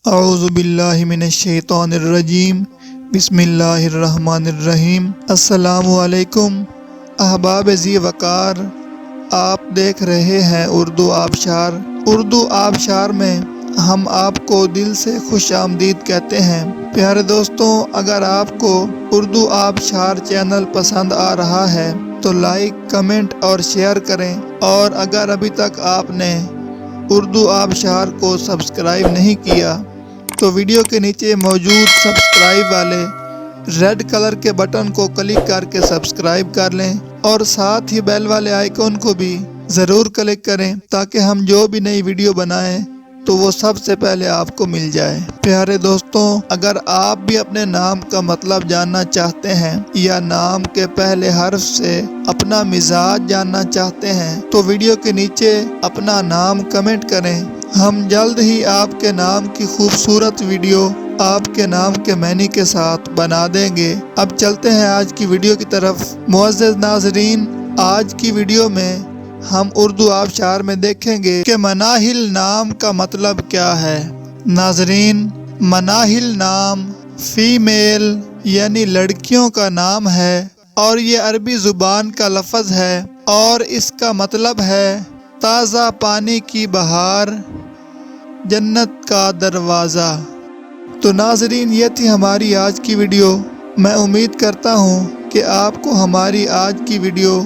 اعوذ باللہ من الشیطان الرجیم بسم اللہ الرحمن الرحیم۔ السلام علیکم احباب ذی وقار، آپ دیکھ رہے ہیں اردو آبشار۔ اردو آبشار میں ہم آپ کو دل سے خوش آمدید کہتے ہیں۔ پیارے دوستوں، اگر آپ کو اردو آبشار چینل پسند آ رہا ہے تو لائک، کمنٹ اور شیئر کریں، اور اگر ابھی تک آپ نے اردو آبشار کو سبسکرائب نہیں کیا تو ویڈیو کے نیچے موجود سبسکرائب والے ریڈ کلر کے بٹن کو کلک کر کے سبسکرائب کر لیں، اور ساتھ ہی بیل والے آئیکن کو بھی ضرور کلک کریں تاکہ ہم جو بھی نئی ویڈیو بنائیں تو وہ سب سے پہلے آپ کو مل جائے۔ پیارے دوستوں، اگر آپ بھی اپنے نام کا مطلب جاننا چاہتے ہیں یا نام کے پہلے حرف سے اپنا مزاج جاننا چاہتے ہیں تو ویڈیو کے نیچے اپنا نام کمنٹ کریں۔ ہم جلد ہی آپ کے نام کی خوبصورت ویڈیو آپ کے نام کے معنی کے ساتھ بنا دیں گے۔ اب چلتے ہیں آج کی ویڈیو کی طرف۔ معزز ناظرین، آج کی ویڈیو میں ہم اردو آبشار میں دیکھیں گے کہ مناہل نام کا مطلب کیا ہے۔ ناظرین، مناہل نام فیمیل یعنی لڑکیوں کا نام ہے، اور یہ عربی زبان کا لفظ ہے، اور اس کا مطلب ہے تازہ پانی کی بہار، جنت کا دروازہ۔ تو ناظرین، یہ تھی ہماری آج کی ویڈیو۔ میں امید کرتا ہوں کہ آپ کو ہماری آج کی ویڈیو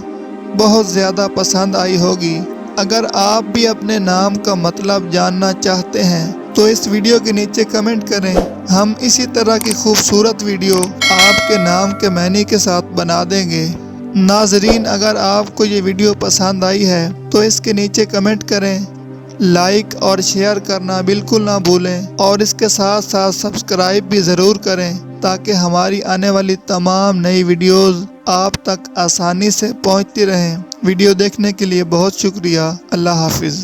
بہت زیادہ پسند آئی ہوگی۔ اگر آپ بھی اپنے نام کا مطلب جاننا چاہتے ہیں تو اس ویڈیو کے نیچے کمنٹ کریں۔ ہم اسی طرح کی خوبصورت ویڈیو آپ کے نام کے معنی کے ساتھ بنا دیں گے۔ ناظرین، اگر آپ کو یہ ویڈیو پسند آئی ہے تو اس کے نیچے کمنٹ کریں، لائک اور شیئر کرنا بالکل نہ بھولیں، اور اس کے ساتھ ساتھ سبسکرائب بھی ضرور کریں تاکہ ہماری آنے والی تمام نئی ویڈیوز آپ تک آسانی سے پہنچتی رہیں۔ ویڈیو دیکھنے کے لیے بہت شکریہ۔ اللہ حافظ۔